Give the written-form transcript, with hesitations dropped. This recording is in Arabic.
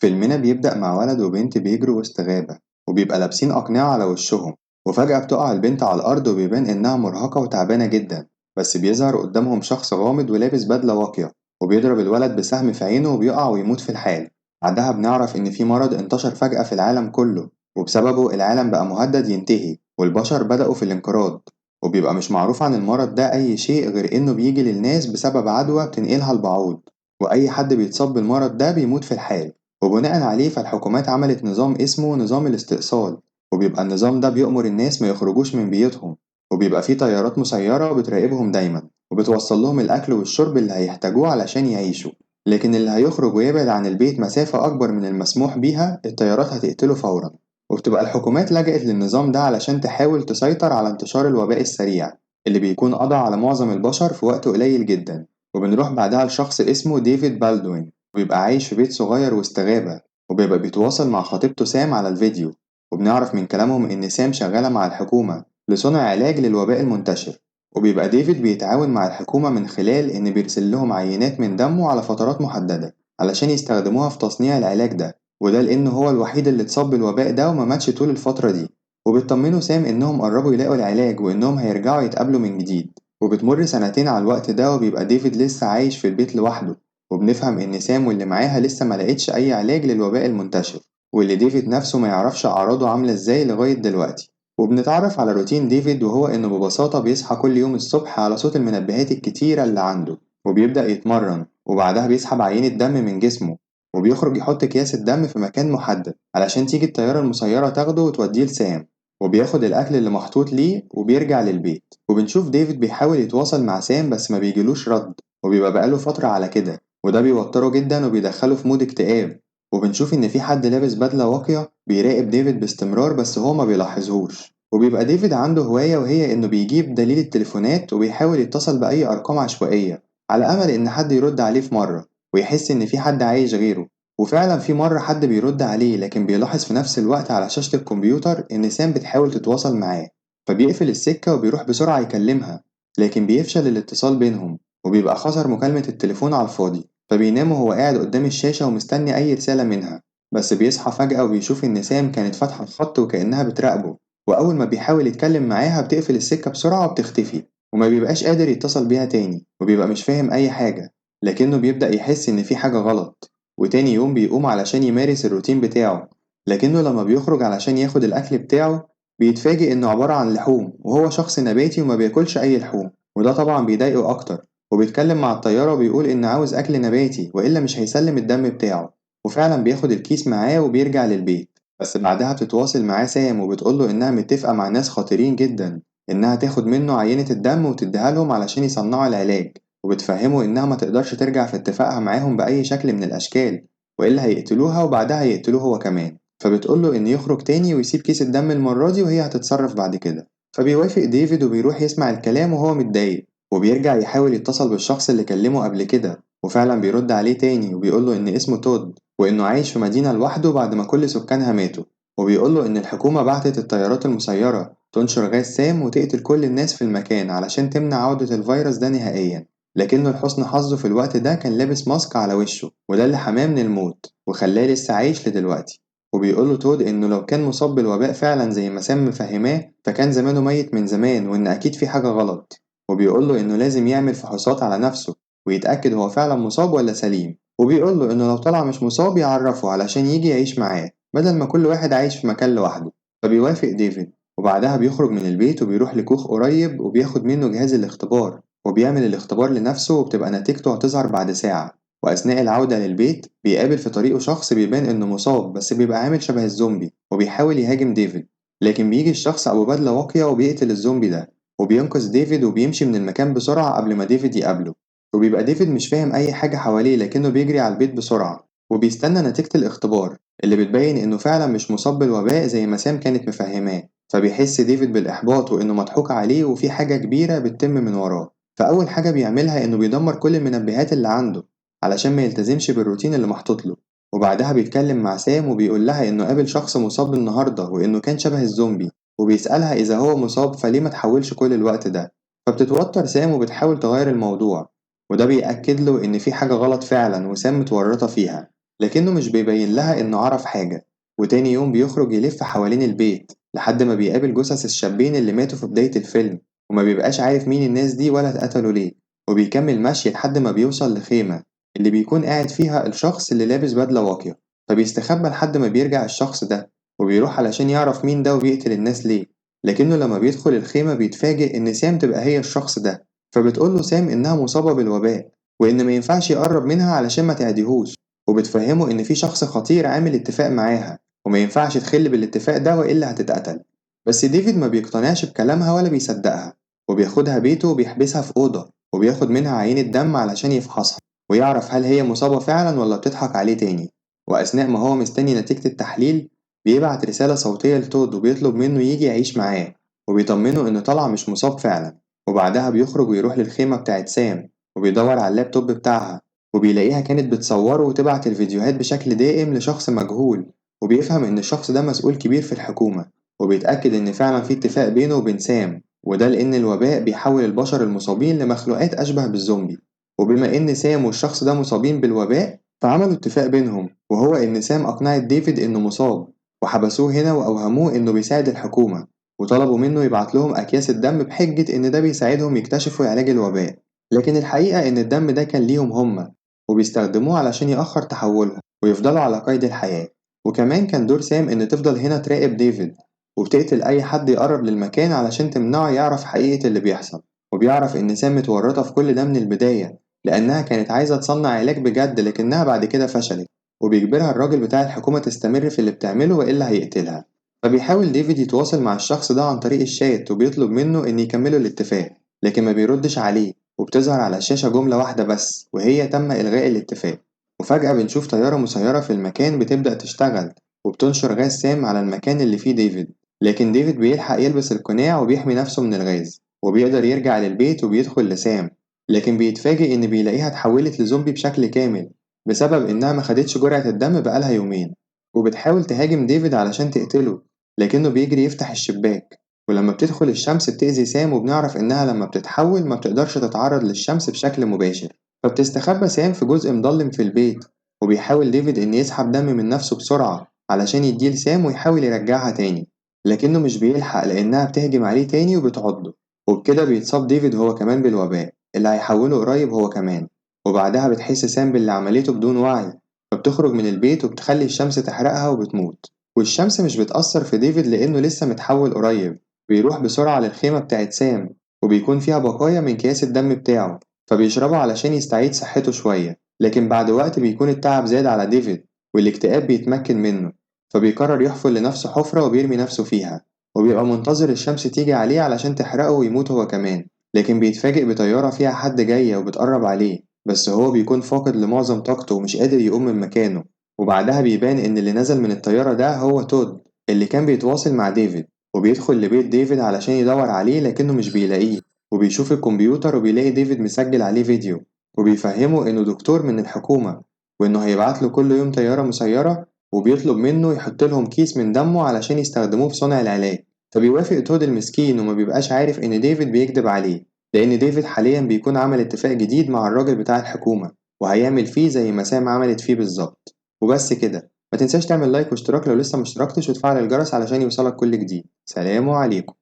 فيلمنا بيبدأ مع ولد وبنت بيجروا وسط غابة، وبيبقى لابسين أقنعة على وشهم. وفجأة بتقع البنت على الأرض وبيبان إنها مرهقة وتعبانة جدا. بس بيظهر قدامهم شخص غامض ولابس بدلة واقية، وبيضرب الولد بسهم في عينه وبيقع ويموت في الحال. بعدها بنعرف إن في مرض انتشر فجأة في العالم كله، وبسببه العالم بقى مهدد ينتهي والبشر بدأوا في الانقراض. وبيبقى مش معروف عن المرض ده أي شيء غير إنه بيجي للناس بسبب عدوى بتنقلها البعوض، وأي حد بيتصاب بالمرض ده بيموت في الحال. وبناء عليه فالحكومات عملت نظام اسمه نظام الاستئصال، وبيبقى النظام ده بيأمر الناس ما يخرجوش من بيوتهم، وبيبقى فيه طيارات مسيرة بتراقبهم دايما وبتوصل لهم الأكل والشرب اللي هيحتاجوه علشان يعيشوا. لكن اللي هيخرج ويبعد عن البيت مسافة أكبر من المسموح بيها الطيارات هتقتله فورا. وبتبقى الحكومات لجأت للنظام ده علشان تحاول تسيطر على انتشار الوباء السريع اللي بيكون قضى على معظم البشر في وقت قليل جدا. وبنروح بعدها لشخص اسمه ديفيد بالدوين، وبيبقى عايش في بيت صغير وسط غابة، وبيبقى بيتواصل مع خطيبته سام على الفيديو. وبنعرف من كلامهم إن سام شغالة مع الحكومة لصنع علاج للوباء المنتشر. وبيبقى ديفيد بيتعاون مع الحكومة من خلال إن بيرسل لهم عينات من دمه على فترات محددة علشان يستخدموها في تصنيع العلاج ده، وده لأنه هو الوحيد اللي اتصاب بالوباء ده وما ماتش طول الفترة دي. وبيطمنوا سام إنهم قربوا يلاقوا العلاج وإنهم هيرجعوا يتقابلوا من جديد. وبتمر سنتين على الوقت ده وبيبقى ديفيد لسه عايش في البيت لوحده، وبنفهم إن سام واللي معاها لسه ملقتش أي علاج للوباء المنتشر، واللي ديفيد نفسه ما يعرفش أعراضه عاملة إزاي لغاية دلوقتي. وبنتعرف على روتين ديفيد، وهو إنه ببساطة بيصحى كل يوم الصبح على صوت المنبهات الكتيرة اللي عنده، وبيبدأ يتمرن، وبعدها بيسحب عينة دم من جسمه، وبيخرج يحط أكياس الدم في مكان محدد علشان تيجي الطيارة المسيرة تاخده وتوديه لسام. وبياخد الأكل اللي محطوط ليه وبيرجع للبيت. وبنشوف ديفيد بيحاول يتواصل مع سام بس ما بيجيلوش رد، وبيبقى بقاله فترة على كده، وده بيوتره جدا وبيدخله في مود اكتئاب. وبنشوف إن في حد لابس بدلة واقية بيراقب ديفيد باستمرار بس هو ما بيلاحظهوش. وبيبقى ديفيد عنده هواية، وهي إنه بيجيب دليل التليفونات وبيحاول يتصل بأي أرقام عشوائية على أمل إن حد يرد عليه في مرة ويحس إن في حد عايش غيره. وفعلا في مرة حد بيرد عليه، لكن بيلاحظ في نفس الوقت على شاشة الكمبيوتر إن سام بتحاول تتواصل معاه، فبيقفل السكة وبيروح بسرعة يكلمها، لكن بيفشل الاتصال بينهم، وبيبقى خسر مكالمة التليفون على الفاضي. فبينام وهو قاعد قدام الشاشة ومستني أي رسالة منها، بس بيصحى فجأة وبيشوف إن سام كانت فاتحة الخط وكأنها بتراقبه. وأول ما بيحاول يتكلم معاها بتقفل السكة بسرعة وبتختفي، وما بيبقاش قادر يتصل بيها تاني، وبيبقى مش فاهم أي حاجة، لكنه بيبدأ يحس إن في حاجة غلط. وتاني يوم بيقوم علشان يمارس الروتين بتاعه، لكنه لما بيخرج علشان ياخد الأكل بتاعه بيتفاجئ إنه عبارة عن لحوم، وهو شخص نباتي وما بياكلش أي لحوم، وده طبعا بيضايقه أكتر. وبيتكلم مع الطيارة وبيقول إن عاوز أكل نباتي وإلا مش هيسلم الدم بتاعه. وفعلا بياخد الكيس معاه وبيرجع للبيت. بس بعدها بتتواصل معاه سام وبتقوله إنها متفقة مع ناس خطيرين جدا إنها تاخد منه عينة الدم وتديها لهم علشان يصنعوا العلاج، وبتفهمه إنها ما تقدرش ترجع في اتفاقها معاهم بأي شكل من الأشكال، وإلا هيقتلوها وبعدها هيقتلوه هو كمان. فبتقوله إن يخرج تاني ويسيب كيس الدم المرة دي وهي هتتصرف بعد كده. فبيوافق ديفيد وبيروح يسمع الكلام وهو متضايق، وبيرجع يحاول يتصل بالشخص اللي كلمه قبل كده، وفعلا بيرد عليه تاني وبيقوله إن اسمه تود وإنه عايش في مدينة لوحده بعد ما كل سكانها ماتوا. وبيقوله إن الحكومة بعتت الطيارات المسيرة تنشر غاز سام وتقتل كل الناس في المكان علشان تمنع عودة الفيروس ده نهائيا. لكنه لحسن حظه في الوقت ده كان لابس ماسك على وشه، وده اللي حماه من الموت وخلاه لسه عايش لدلوقتي. وبيقوله تود إنه لو كان مصاب بالوباء فعلا زي ما سام مفهماه فكان زمانه ميت من زمان وإن أكيد في حاجة غلط. وبيقوله إنه لازم يعمل فحوصات على نفسه ويتأكد هو فعلا مصاب ولا سليم. وبيقوله إنه لو طلع مش مصاب يعرفه علشان يجي يعيش معاه بدل ما كل واحد عايش في مكان لوحده. فبيوافق ديفيد، وبعدها بيخرج من البيت وبيروح لكوخ قريب وبياخد منه جهاز الاختبار، وبيعمل الاختبار لنفسه وبتبقى نتيجته هتظهر بعد ساعة. وأثناء العودة للبيت بيقابل في طريقه شخص بيبان إنه مصاب بس بيبقى عامل شبه الزومبي وبيحاول يهاجم ديفيد، لكن بيجي الشخص أبو بدلة واقية وبيقتل الزومبي ده وبينقذ ديفيد وبيمشي من المكان بسرعة قبل ما ديفيد يقابله. وبيبقى ديفيد مش فاهم أي حاجة حواليه لكنه بيجري على البيت بسرعة وبيستنى نتيجة الاختبار اللي بتبين إنه فعلا مش مصاب بالوباء زي ما سام كانت مفهماه. فبيحس ديفيد بالإحباط وإنه مضحوك عليه وفي حاجة كبيرة بتتم من وراه. فأول حاجة بيعملها إنه بيدمر كل المنبهات اللي عنده علشان ما يلتزمش بالروتين اللي محطوط له. وبعدها بيتكلم مع سام وبيقول لها إنه قابل شخص مصاب النهاردة وإنه كان شبه الزومبي، وبيسألها إذا هو مصاب فليه ما تحولش كل الوقت ده. فبتتوتر سام وبتحاول تغير الموضوع، وده بيأكد له إن في حاجة غلط فعلا وسام متورطة فيها، لكنه مش بيبين لها إنه عرف حاجة. وتاني يوم بيخرج يلف حوالين البيت لحد ما بيقابل جثث الشابين اللي ماتوا في بداية الفيلم، وما بيبقاش عارف مين الناس دي ولا اتقتلوا ليه. وبيكمل مشي لحد ما بيوصل لخيمة اللي بيكون قاعد فيها الشخص اللي لابس بدلة واقية، فبيستخبى لحد ما بيرجع الشخص ده، وبيروح علشان يعرف مين ده وبيقتل الناس ليه. لكنه لما بيدخل الخيمة بيتفاجئ إن سام تبقى هي الشخص ده، فبتقوله سام إنها مصابة بالوباء وإن ما ينفعش يقرب منها علشان ما تعديهوش، وبتفهمه إن في شخص خطير عامل اتفاق معاها وما ينفعش تخل بالاتفاق ده وإلا هتتقتل. بس ديفيد ما بيقتنعش بكلامها ولا بيصدقها، وبياخدها بيته وبيحبسها في أوضة وبياخد منها عينة دم علشان يفحصها ويعرف هل هي مصابة فعلا ولا بتضحك عليه تاني. وأثناء ما هو مستني نتيجة التحليل بيبعت رسالة صوتية لتود وبيطلب منه يجي يعيش معاه، وبيطمنه إن طلع مش مصاب فعلا. وبعدها بيخرج ويروح للخيمة بتاعت سام وبيدور على اللابتوب بتاعها، وبيلاقيها كانت بتصوره وتبعت الفيديوهات بشكل دائم لشخص مجهول، وبيفهم إن الشخص ده مسؤول كبير في الحكومة، وبيتأكد إن فعلا في اتفاق بينه وبين سام، وده لأن الوباء بيحول البشر المصابين لمخلوقات أشبه بالزومبي. وبما إن سام والشخص ده مصابين بالوباء فعملوا اتفاق بينهم، وهو إن سام أقنعت ديفيد إنه مصاب وحبسوه هنا وأوهموه إنه بيساعد الحكومة، وطلبوا منه يبعت لهم أكياس الدم بحجة إن ده بيساعدهم يكتشفوا علاج الوباء. لكن الحقيقة إن الدم ده كان ليهم هما، وبيستخدموه علشان يأخر تحولهم ويفضلوا على قيد الحياة. وكمان كان دور سام إن تفضل هنا تراقب ديفيد وبتقتل أي حد يقرب للمكان علشان تمنعه يعرف حقيقة اللي بيحصل. وبيعرف إن سام متورطة في كل ده من البداية لأنها كانت عايزة تصنع علاج بجد لكنها بعد كده فشلت، وبيجبرها الراجل بتاع الحكومة تستمر في اللي بتعمله وإلا هيقتلها. فبيحاول ديفيد يتواصل مع الشخص ده عن طريق الشات وبيطلب منه إن يكملوا الاتفاق، لكن ما بيردش عليه، وبتظهر على الشاشة جملة واحدة بس وهي تم إلغاء الاتفاق. وفجأة بنشوف طيارة مسيرة في المكان بتبدأ تشتغل وبتنشر غاز سام على المكان اللي فيه ديفيد، لكن ديفيد بيلحق يلبس القناع وبيحمي نفسه من الغاز وبيقدر يرجع للبيت وبيدخل لسام، لكن بيتفاجئ إن بيلاقيها اتحولت لزومبي بشكل كامل بسبب إنها ما خدتش جرعة الدم بقالها يومين. وبتحاول تهاجم ديفيد علشان تقتله لكنه بيجري يفتح الشباك، ولما بتدخل الشمس بتأذي سام، وبنعرف إنها لما بتتحول ما بتقدرش تتعرض للشمس بشكل مباشر، فبتستخبى سام في جزء مضلم في البيت. وبيحاول ديفيد إن يسحب دم من نفسه بسرعة علشان يديه لسام ويحاول يرجعها تاني، لكنه مش بيلحق لأنها بتهجم عليه تاني وبتعضه. وبكده بيتصاب ديفيد هو كمان بالوباء اللي هيحوله قريب هو كمان. وبعدها بتحس سام باللي عملته بدون وعي، فبتخرج من البيت وبتخلي الشمس تحرقها وبتموت. والشمس مش بتأثر في ديفيد لأنه لسه متحول قريب. بيروح بسرعة للخيمة بتاعت سام وبيكون فيها بقايا من أكياس الدم بتاعه، فبيشربه علشان يستعيد صحته شوية. لكن بعد وقت بيكون التعب زاد على ديفيد والاكتئاب بيتمكن منه، فبيقرر يحفر لنفسه حفرة وبيرمي نفسه فيها، وبيبقى منتظر الشمس تيجي عليه علشان تحرقه ويموت هو كمان. لكن بيتفاجئ بطيارة فيها حد جاية وبتقرب عليه، بس هو بيكون فاقد لمعظم طاقته ومش قادر يقوم من مكانه. وبعدها بيبان إن اللي نزل من الطيارة ده هو تود اللي كان بيتواصل مع ديفيد، وبيدخل لبيت ديفيد علشان يدور عليه لكنه مش بيلاقيه. وبيشوف الكمبيوتر وبيلاقي ديفيد مسجل عليه فيديو، وبيفهمه إنه دكتور من الحكومة وإنه هيبعت له كل يوم طيارة مسيرة، وبيطلب منه يحط لهم كيس من دمه علشان يستخدموه في صنع العلاج. فبيوافق تود المسكين وما بيبقاش عارف إن ديفيد بيكذب عليه، لأن ديفيد حاليا بيكون عمل اتفاق جديد مع الراجل بتاع الحكومة وهيعمل فيه زي ما سام عملت فيه بالظبط. وبس كده، ما تنساش تعمل لايك واشتراك لو لسه مشتركتش وتفعل الجرس علشان يوصلك كل جديد. سلام عليكم.